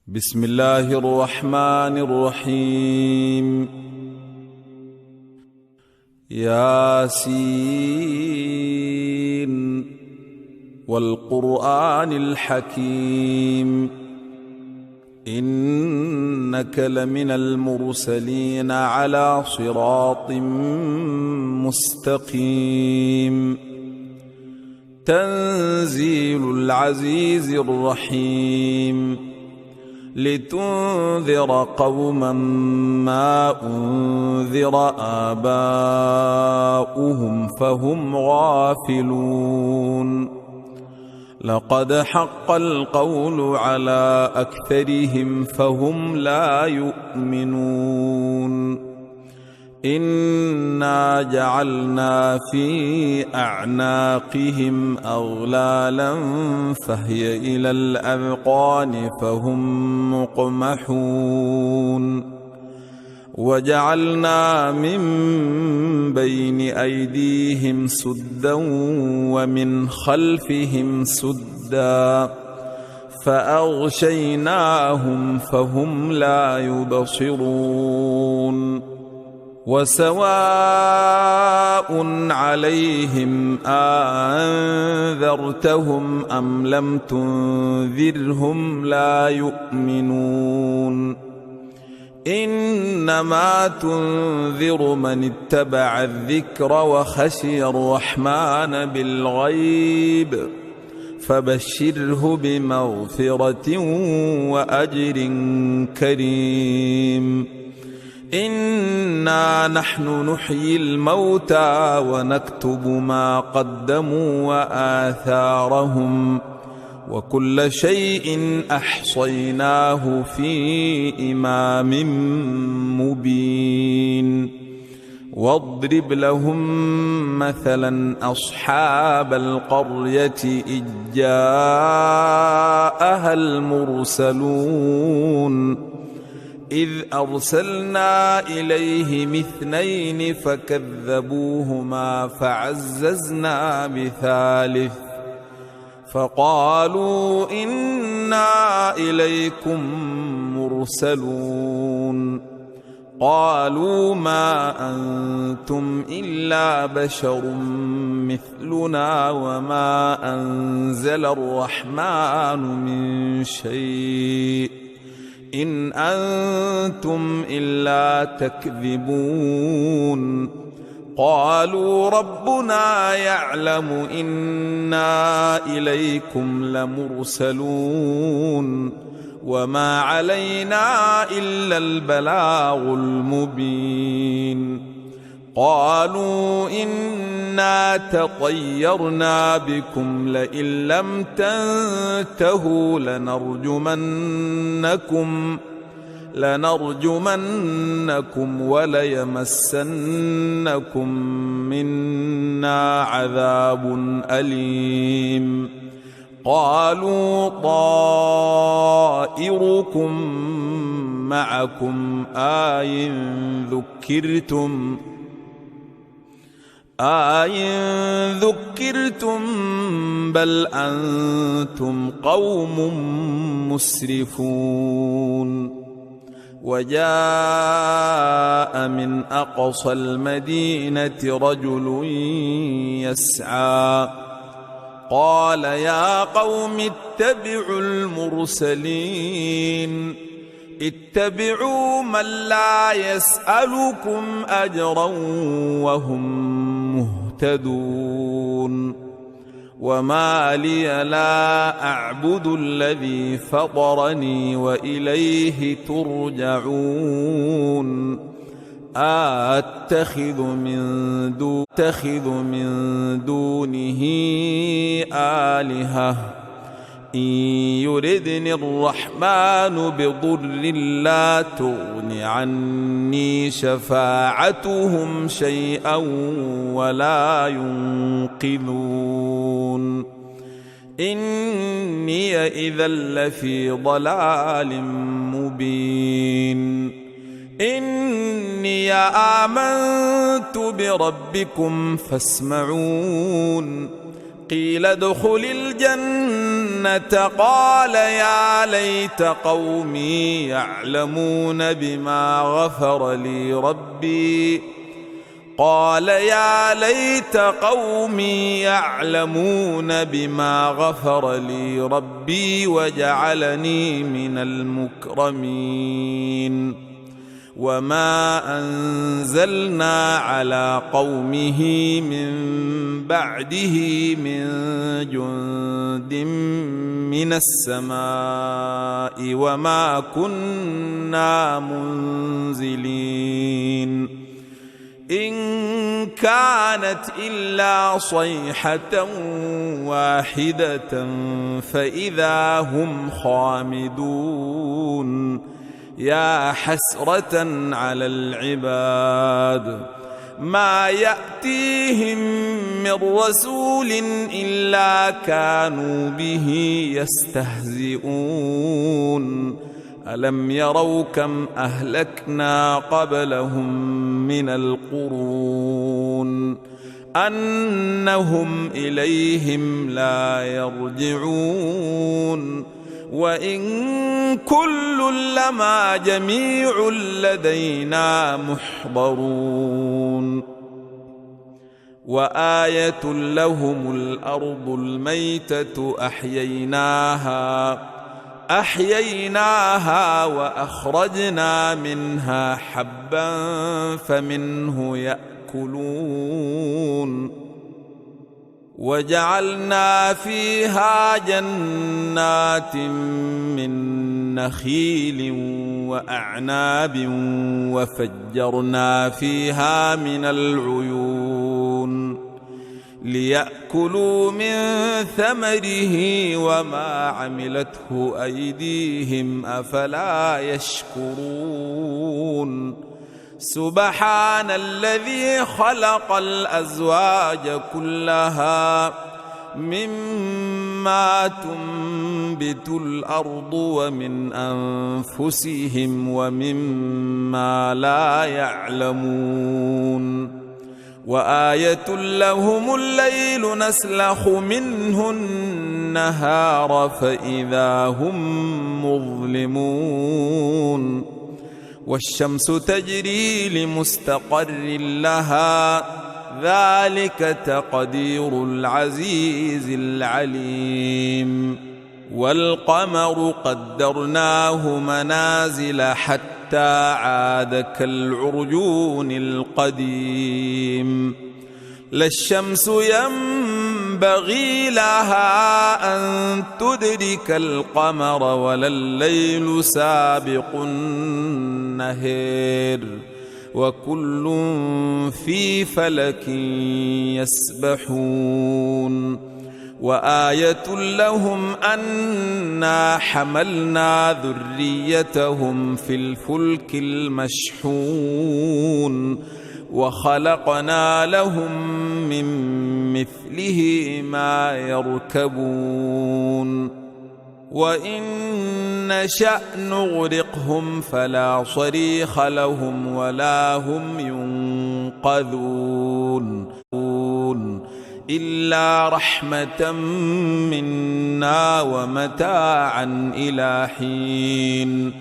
بسم الله الرحمن الرحيم. ياسين والقرآن الحكيم إنك لمن المرسلين على صراط مستقيم. تنزيل العزيز الرحيم لتنذر قوما ما أنذر آباؤهم فهم غافلون. لقد حق القول على أكثرهم فهم لا يؤمنون. إنا جعلنا في أعناقهم أغلالا فهي إلى الأذقان فهم مقمحون. وجعلنا من بين أيديهم سدا ومن خلفهم سدا فأغشيناهم فهم لا يبصرون. وسواء عليهم أنذرتهم أم لم تنذرهم لا يؤمنون. إنما تنذر من اتبع الذكر وخشي الرحمن بالغيب فبشره بمغفرة وأجر كريم. إنا نحن نحيي الموتى ونكتب ما قدموا وآثارهم وكل شيء أحصيناه في إمام مبين. واضرب لهم مثلا أصحاب القرية إذ جاءها المرسلون إذ أرسلنا إليهم اثنين فكذبوهما فعززنا بثالث فقالوا إنا إليكم مرسلون. قالوا ما أنتم إلا بشر مثلنا وما أنزل الرحمن من شيء إن أنتم إلا تكذبون. قالوا ربنا يعلم إنا إليكم لمرسلون وما علينا إلا البلاغ المبين. قالوا إنا تطيرنا بكم لئن لم تنتهوا لنرجمنكم وليمسنكم منا عذاب أليم. قالوا طائركم معكم أئن ذكرتم بل أنتم قوم مسرفون. وجاء من أقصى المدينة رجل يسعى قال يا قوم اتبعوا المرسلين اتبعوا من لا يسألكم أجرا وهم مهتدون. وما لي لا أعبد الذي فطرني وإليه ترجعون. أتخذ من دونه آلهة إن يردني الرحمن بضر لا تغن عني شفاعتهم شيئا ولا ينقذون. إني إذا لفي ضلال مبين. إني آمنت بربكم فاسمعون. قيل ادخل الجنة الجنة قال يا ليت قومي يعلمون بما غفر لي ربي قال يا ليت قومي يعلمون بما غفر لي ربي وجعلني من المكرمين وما أنزلنا على قومه من بعده من جند من السماء وما كنا منزلين إن كانت إلا صيحة واحدة فإذا هم خامدون يا حسرة على العباد ما يأتيهم من رسول إلا كانوا به يستهزئون ألم يروا كم أهلكنا قبلهم من القرون أنهم إليهم لا يرجعون وإن كل لما جميع لدينا محضرون وآية لهم الأرض الميتة أحييناها وأخرجنا منها حبا فمنه يأكلون وجعلنا فيها جنات من نخيل وأعناب وفجرنا فيها من العيون ليأكلوا من ثمره وما عملته أيديهم أفلا يشكرون سبحان الذي خلق الأزواج كلها مما تنبت الأرض ومن أنفسهم ومما لا يعلمون وآية لهم الليل نسلخ منه النهار فإذا هم مظلمون والشمس تجري لمستقر لها ذلك تقدير العزيز العليم والقمر قدرناه منازل حتى عاد كالعرجون القديم لا الشمس ينبغي لها أن تدرك القمر ولا الليل سابق النهار وكل في فلك يسبحون وآية لهم أنا حملنا ذريتهم في الفلك المشحون وخلقنا لهم من مثله ما يركبون وإن نشأ نغرقهم فلا صريخ لهم ولا هم ينقذون إلا رحمة منا ومتاعا إلى حين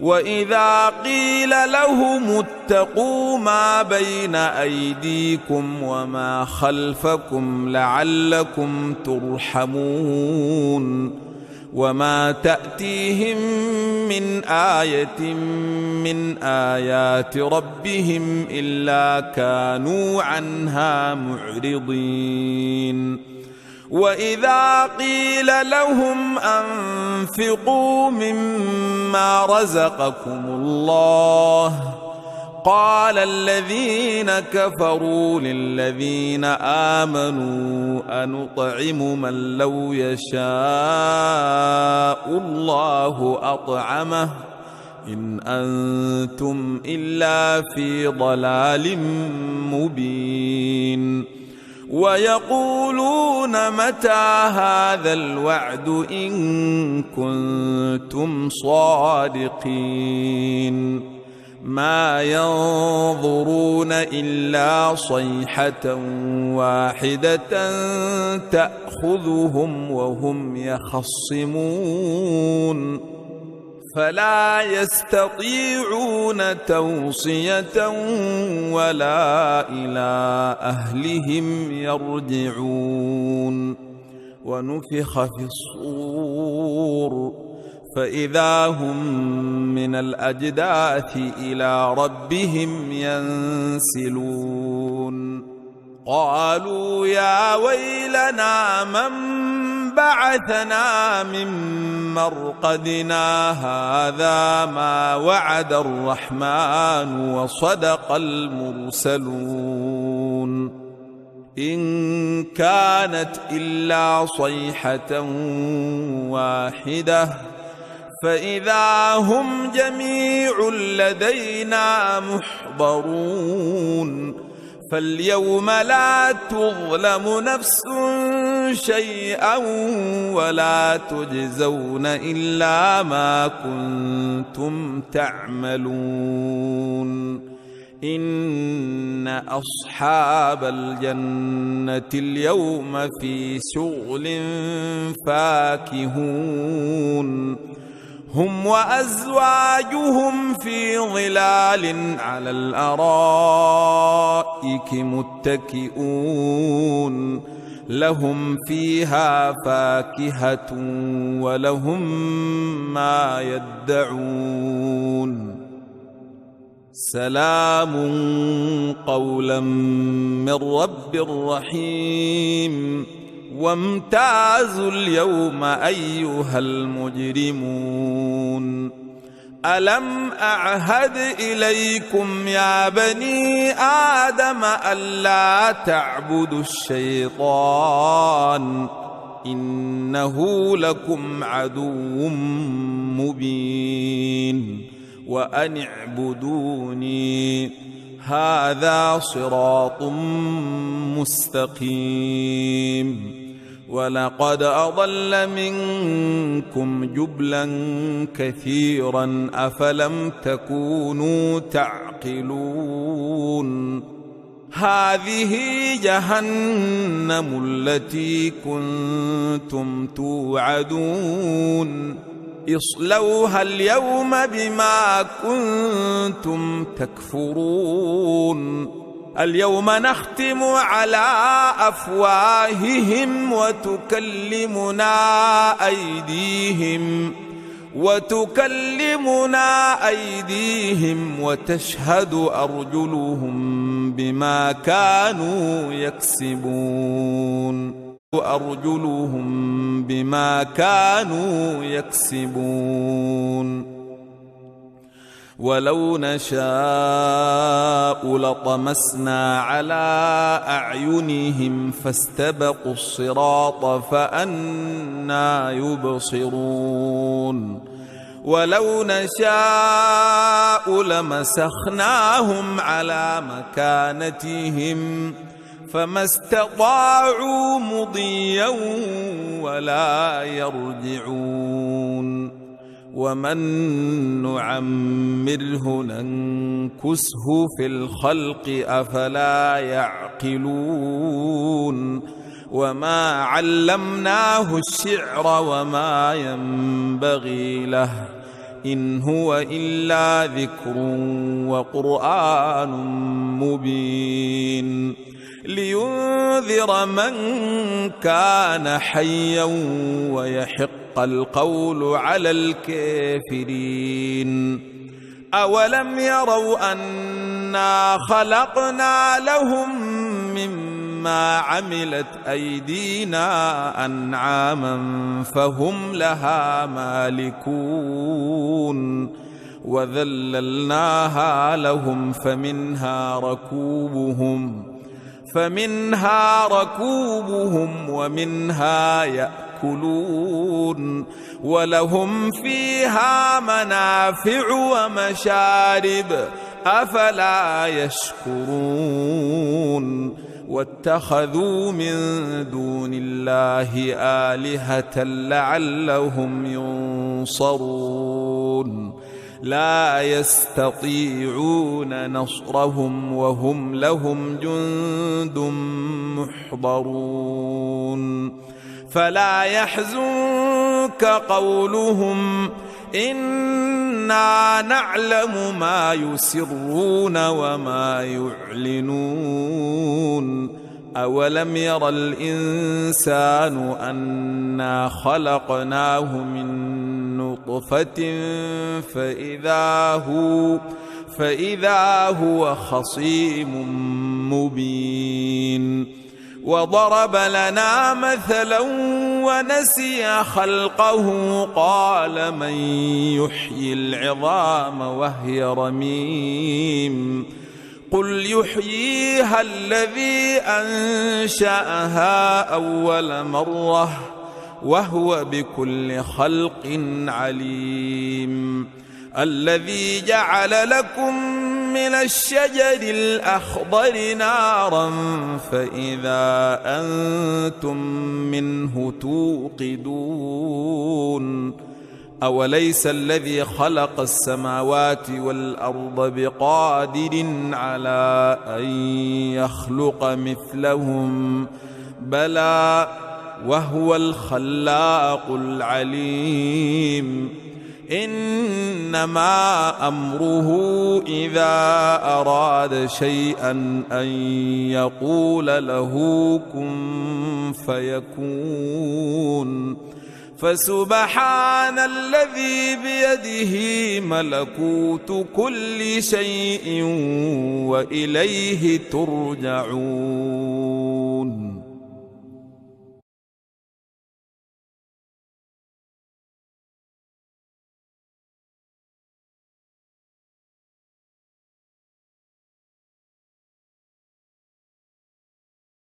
وإذا قيل لهم اتقوا ما بين أيديكم وما خلفكم لعلكم ترحمون وما تأتيهم من آية من آيات ربهم إلا كانوا عنها معرضين وإذا قيل لهم أنفقوا مما رزقكم الله قال الذين كفروا للذين آمنوا أنطعم من لو يشاء الله أطعمه إن أنتم إلا في ضلال مبين ويقولون متى هذا الوعد إن كنتم صادقين ما ينظرون إلا صيحة واحدة تأخذهم وهم يخصمون فلا يستطيعون توصية ولا إلى أهلهم يرجعون ونفخ في الصور فإذا هم من الأجداث إلى ربهم ينسلون قالوا يا ويلنا من بعثنا من مرقدنا هذا ما وعد الرحمن وصدق المرسلون إن كانت إلا صيحة واحدة فإذا هم جميع لدينا محضرون فاليوم لا تظلم نفس شيئا ولا تجزون إلا ما كنتم تعملون إن أصحاب الجنة اليوم في شغل فاكهون هم وأزواجهم في ظلال على الأرائك متكئون لهم فيها فاكهة ولهم ما يدعون سلام قولا من رب رحيم وامتازوا اليوم أيها المجرمون ألم أعهد إليكم يا بني آدم ألا تعبدوا الشيطان إنه لكم عدو مبين وأن اعبدوني هذا صراط مستقيم ولقد أضل منكم جبلا كثيرا أفلم تكونوا تعقلون هذه جهنم التي كنتم توعدون اصلوها اليوم بما كنتم تكفرون اليوم نختم على أفواههم وتكلمنا أيديهم وتشهد أرجلهم بما كانوا يكسبون ولو نشاء لطمسنا على أعينهم فاستبقوا الصراط فأنى يبصرون ولو نشاء لمسخناهم على مكانتهم فما استطاعوا مضيا ولا يرجعون ومن نعمره ننكسه في الخلق أفلا يعقلون وما علمناه الشعر وما ينبغي له إن هو إلا ذكر وقرآن مبين لينذر من كان حيا ويحق القول على الكافرين أولم يروا أنا خلقنا لهم مما عملت أيدينا أنعاما فهم لها مالكون وذللناها لهم فمنها ركوبهم ومنها يأكلون ولهم فيها منافع ومشارب أفلا يشكرون واتخذوا من دون الله آلهة لعلهم ينصرون لا يستطيعون نصرهم وهم لهم جند محضرون فلا يحزنك قولهم إنا نعلم ما يسرون وما يعلنون أولم ير الإنسان أنا خلقناه من نطفة فإذا هو خصيم مبين وضرب لنا مثلا ونسي خلقه قال من يحيي العظام وهي رميم قل يحييها الذي أنشأها أول مرة وهو بكل خلق عليم الذي جعل لكم من الشجر الأخضر نارا فإذا أنتم منه توقدون أوليس الذي خلق السماوات والأرض بقادر على أن يخلق مثلهم بلى وهو الخلاق العليم إنما أمره إذا أراد شيئا أن يقول له كن فيكون فسبحان الذي بيده ملكوت كل شيء وإليه ترجعون